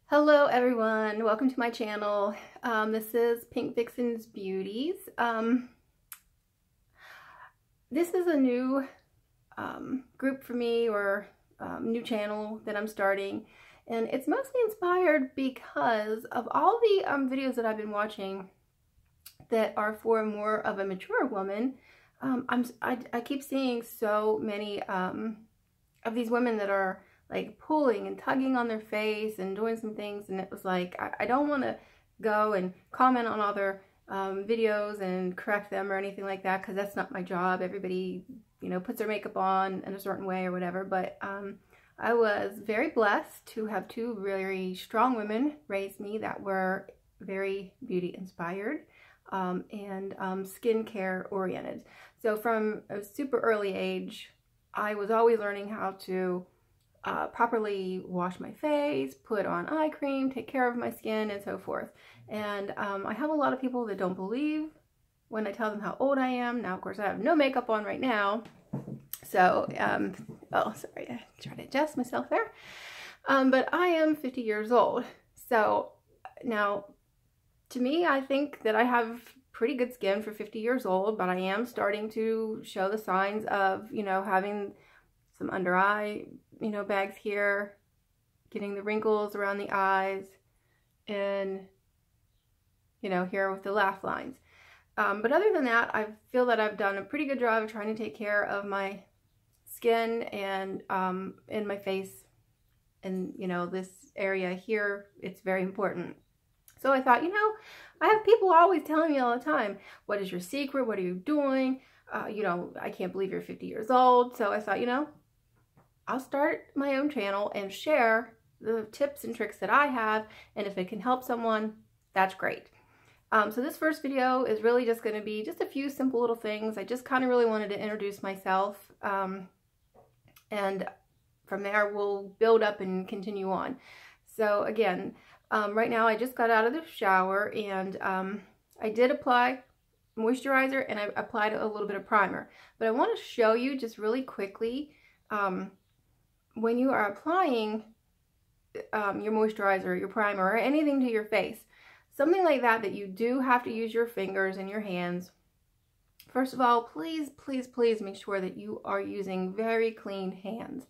Hello everyone, welcome to my channel. This is Pink Vixen's Beauties. This is a new group for me, or new channel that I'm starting, and it's mostly inspired because of all the videos that I've been watching that are for more of a mature woman. I keep seeing so many of these women that are like pulling and tugging on their face and doing some things, and it was like I don't want to go and comment on all their videos and correct them or anything like that, because that's not my job. Everybody, you know, puts their makeup on in a certain way or whatever, but I was very blessed to have two very strong women raise me that were very beauty inspired and skincare oriented. So from a super early age, I was always learning how to properly wash my face, put on eye cream, take care of my skin, and so forth. And I have a lot of people that don't believe when I tell them how old I am. Now, of course, I have no makeup on right now. So, oh, sorry, I tried to adjust myself there. But I am 50 years old. So now, to me, I think that I have pretty good skin for 50 years old, but I am starting to show the signs of, you know, having some under eye, you know, bags here, getting the wrinkles around the eyes, and, you know, here with the laugh lines. But other than that, I feel that I've done a pretty good job of trying to take care of my skin and in my face, and, you know, this area here, it's very important. So I thought, you know, I have people always telling me all the time, what is your secret? What are you doing? You know, I can't believe you're 50 years old. So I thought, you know, I'll start my own channel and share the tips and tricks that I have, and if it can help someone, that's great. So this first video is really just going to be just a few simple little things. I just kind of really wanted to introduce myself, and from there we'll build up and continue on. So again, right now I just got out of the shower, and I did apply moisturizer and I applied a little bit of primer, but I want to show you just really quickly when you are applying your moisturizer, your primer, or anything to your face, something like that, that you do have to use your fingers and your hands. First of all, please, please, please make sure that you are using very clean hands.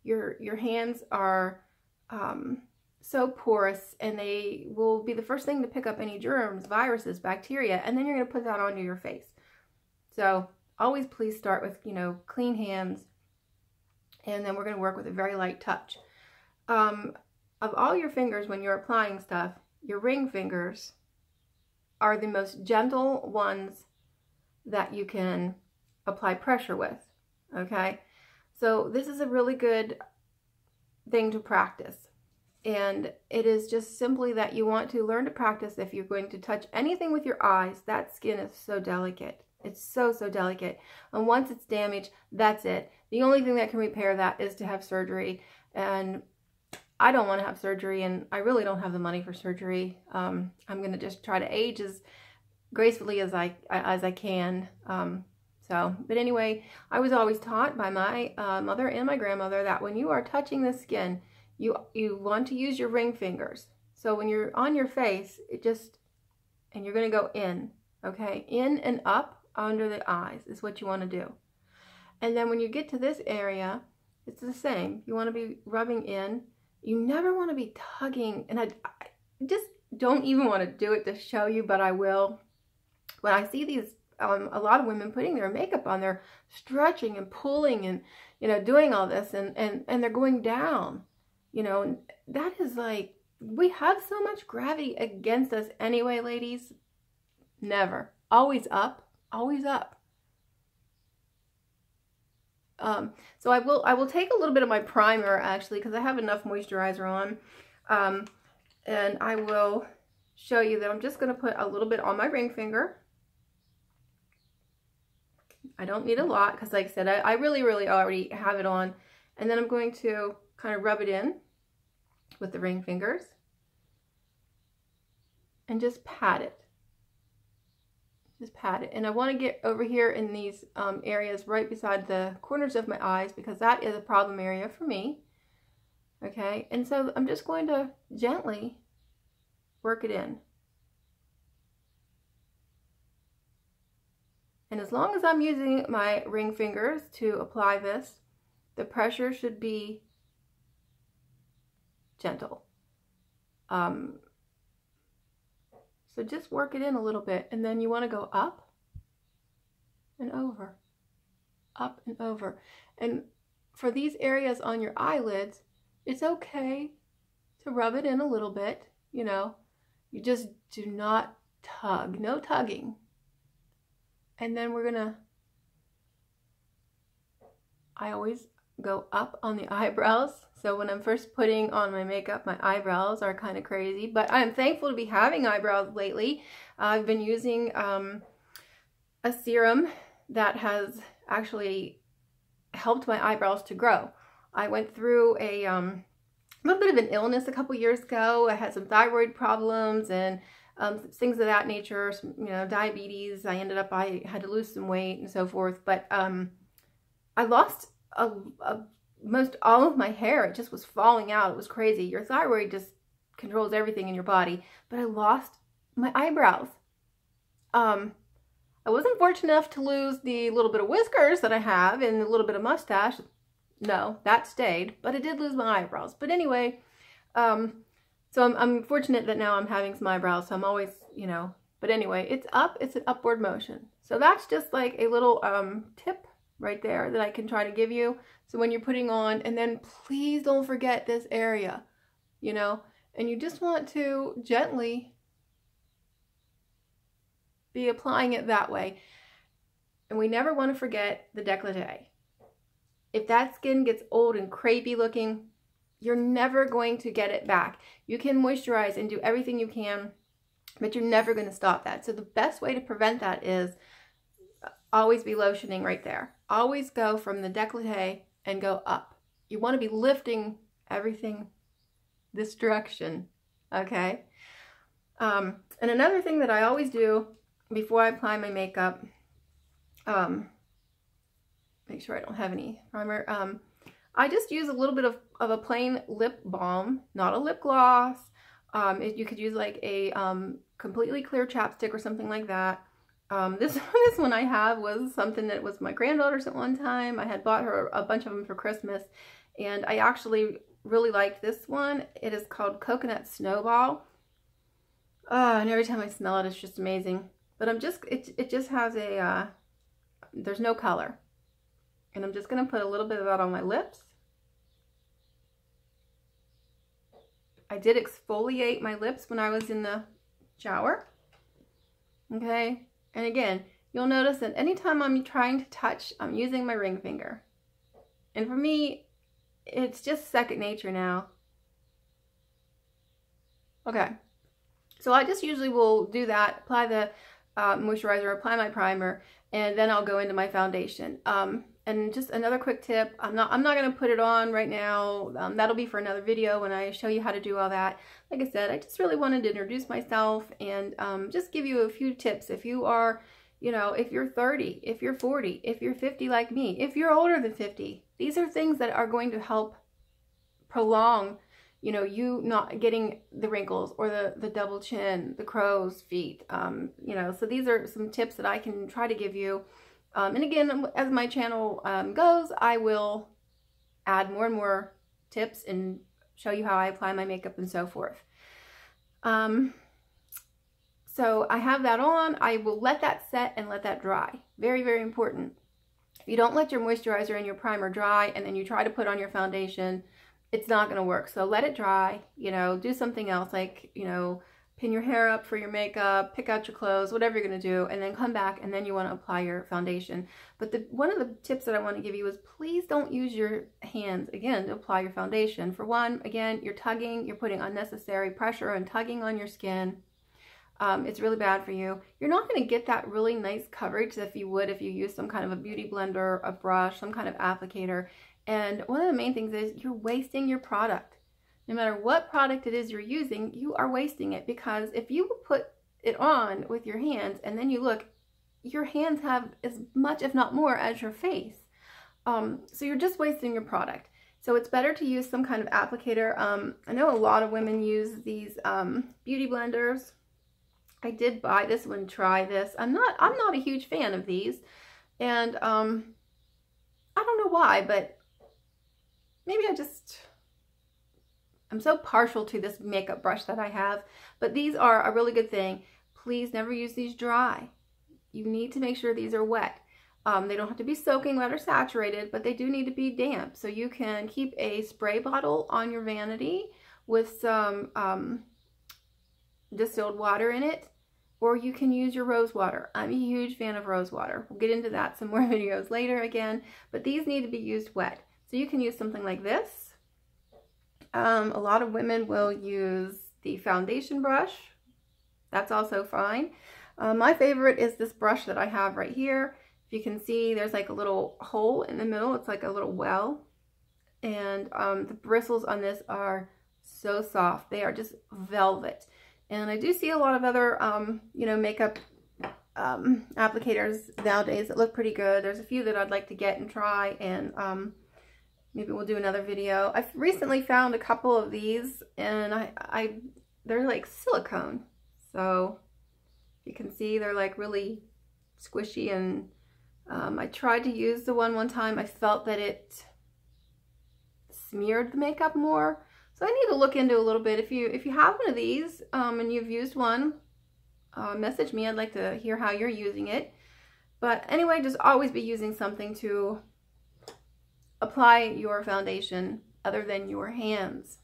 Your hands are so porous, and they will be the first thing to pick up any germs, viruses, bacteria, and then you're going to put that onto your face. So always please start with, you know, clean hands, and then we're going to work with a very light touch. Of all your fingers, when you're applying stuff, your ring fingers are the most gentle ones that you can apply pressure with, okay? So this is a really good thing to practice. And it is just simply that you want to learn to practice. If you're going to touch anything with your eyes, that skin is so delicate. It's so, so delicate. And once it's damaged, that's it. The only thing that can repair that is to have surgery. And I don't want to have surgery, and I really don't have the money for surgery. I'm going to just try to age as gracefully as I can. But anyway, I was always taught by my mother and my grandmother that when you are touching the skin, you want to use your ring fingers. So when you're on your face, and you're going to go in, okay? In and up under the eyes is what you want to do. And then when you get to this area, it's the same. You want to be rubbing in. You never want to be tugging, and I just don't even want to do it to show you, but I will. When I see these, a lot of women putting their makeup on, they're stretching and pulling and, you know, doing all this, and they're going down. You know, that is like, we have so much gravity against us anyway, ladies. Never. Always up. Always up. So I will take a little bit of my primer, actually, because I have enough moisturizer on. And I will show you that I'm just going to put a little bit on my ring finger. I don't need a lot, because like I said, I really, really already have it on. And then I'm going to kind of rub it in with the ring fingers and just pat it. Just pat it. And I want to get over here in these areas right beside the corners of my eyes, because that is a problem area for me. Okay, and so I'm just going to gently work it in. And as long as I'm using my ring fingers to apply this, the pressure should be gentle. So just work it in a little bit, and then you want to go up and over, up and over. And for these areas on your eyelids, it's okay to rub it in a little bit, you know. You just do not tug, no tugging. And then we're gonna, I always go up on the eyebrows. So when I'm first putting on my makeup, my eyebrows are kind of crazy, but I'm thankful to be having eyebrows lately. I've been using a serum that has actually helped my eyebrows to grow. I went through a little bit of an illness a couple years ago. I had some thyroid problems and things of that nature, some, you know, diabetes. I had to lose some weight and so forth, but I lost most all of my hair. It just was falling out. It was crazy. Your thyroid just controls everything in your body. But I lost my eyebrows. I wasn't fortunate enough to lose the little bit of whiskers that I have and a little bit of mustache. No, that stayed. But I did lose my eyebrows. But anyway, so I'm fortunate that now I'm having some eyebrows. So I'm always, you know, but anyway, it's up. It's an upward motion. So that's just like a little tip right there that I can try to give you. So when you're putting on, and then please don't forget this area, you know, and you just want to gently be applying it that way. And we never want to forget the décolleté. If that skin gets old and crepey looking, you're never going to get it back. You can moisturize and do everything you can, but you're never going to stop that. So the best way to prevent that is always be lotioning right there. Always go from the décolleté and go up. You want to be lifting everything this direction, okay? And another thing that I always do before I apply my makeup, make sure I don't have any primer, I just use a little bit of a plain lip balm, not a lip gloss. You could use like a completely clear chapstick or something like that. This one I have was something that was my granddaughter's at one time. I had bought her a bunch of them for Christmas, and I actually really liked this one. It is called Coconut Snowball. And every time I smell it, it's just amazing. But it just has a, there's no color. And I'm just going to put a little bit of that on my lips. I did exfoliate my lips when I was in the shower. Okay. And again, you'll notice that anytime I'm trying to touch, I'm using my ring finger. And for me, it's just second nature now. Okay. So I just usually will do that, apply the moisturizer, apply my primer, and then I'll go into my foundation. And just another quick tip, I'm not going to put it on right now. That'll be for another video when I show you how to do all that. Like I said, I just really wanted to introduce myself and just give you a few tips. If you are, you know, if you're 30, if you're 40, if you're 50 like me, if you're older than 50, these are things that are going to help prolong, you know, you not getting the wrinkles or the double chin, the crow's feet, you know. So these are some tips that I can try to give you. And again, as my channel goes, I will add more and more tips and show you how I apply my makeup and so forth. So I have that on. I will let that set and let that dry. Very, very important. If you don't let your moisturizer and your primer dry and then you try to put on your foundation, it's not going to work. So let it dry, you know, do something else like, you know, pin your hair up for your makeup, pick out your clothes, whatever you're going to do, and then come back and then you want to apply your foundation. But one of the tips that I want to give you is please don't use your hands, again, to apply your foundation. For one, again, you're tugging, you're putting unnecessary pressure and tugging on your skin. It's really bad for you. You're not going to get that really nice coverage if you would if you use some kind of a beauty blender, a brush, some kind of applicator. And one of the main things is you're wasting your product. No matter what product it is you're using, you are wasting it, because if you put it on with your hands and then you look, your hands have as much, if not more, as your face. So you're just wasting your product. So it's better to use some kind of applicator. I know a lot of women use these beauty blenders. I did buy this one, try this. I'm not a huge fan of these. And I don't know why, but maybe I'm so partial to this makeup brush that I have. But these are a really good thing. Please never use these dry. You need to make sure these are wet. They don't have to be soaking wet or saturated, but they do need to be damp. So you can keep a spray bottle on your vanity with some distilled water in it, or you can use your rose water. I'm a huge fan of rose water. We'll get into that some more videos later again, but these need to be used wet. So you can use something like this. A lot of women will use the foundation brush. That's also fine. My favorite is this brush that I have right here. You can see there's like a little hole in the middle. It's like a little well. And the bristles on this are so soft. They are just velvet. And I do see a lot of other, you know, makeup applicators nowadays that look pretty good. There's a few that I'd like to get and try, and maybe we'll do another video. I've recently found a couple of these, and they're like silicone. So you can see they're like really squishy, and I tried to use the one time. I felt that it smeared the makeup more. So I need to look into a little bit. If you have one of these and you've used one, message me. I'd like to hear how you're using it. But anyway, just always be using something to apply your foundation other than your hands.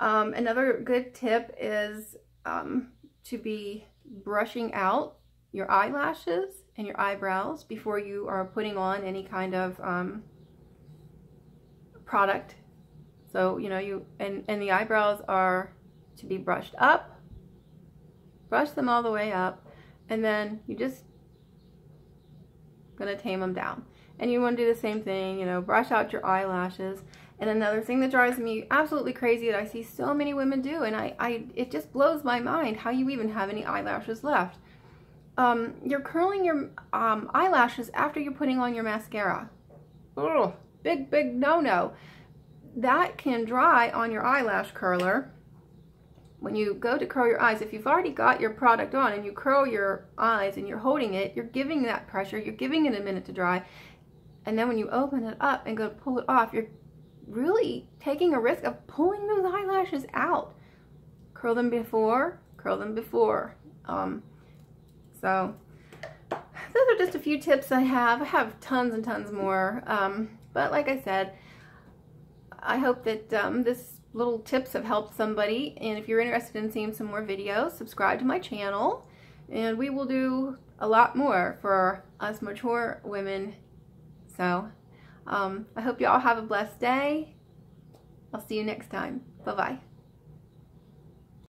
Another good tip is to be brushing out your eyelashes and your eyebrows before you are putting on any kind of product. So, you know, and the eyebrows are to be brushed up, brush them all the way up, and then you just gonna tame them down. And you want to do the same thing, you know, brush out your eyelashes. And another thing that drives me absolutely crazy that I see so many women do, and it just blows my mind how you even have any eyelashes left. You're curling your eyelashes after you're putting on your mascara. Ugh, big no-no. That can dry on your eyelash curler. When you go to curl your eyes, if you've already got your product on and you curl your eyes and you're holding it, you're giving that pressure, you're giving it a minute to dry. And then when you open it up and go to pull it off, you're really taking a risk of pulling those eyelashes out. Curl them before, curl them before. So those are just a few tips I have. I have tons and tons more. But like I said, I hope that this little tips have helped somebody. And if you're interested in seeing some more videos, subscribe to my channel. And we will do a lot more for us mature women. So I hope you all have a blessed day. I'll see you next time. Bye-bye.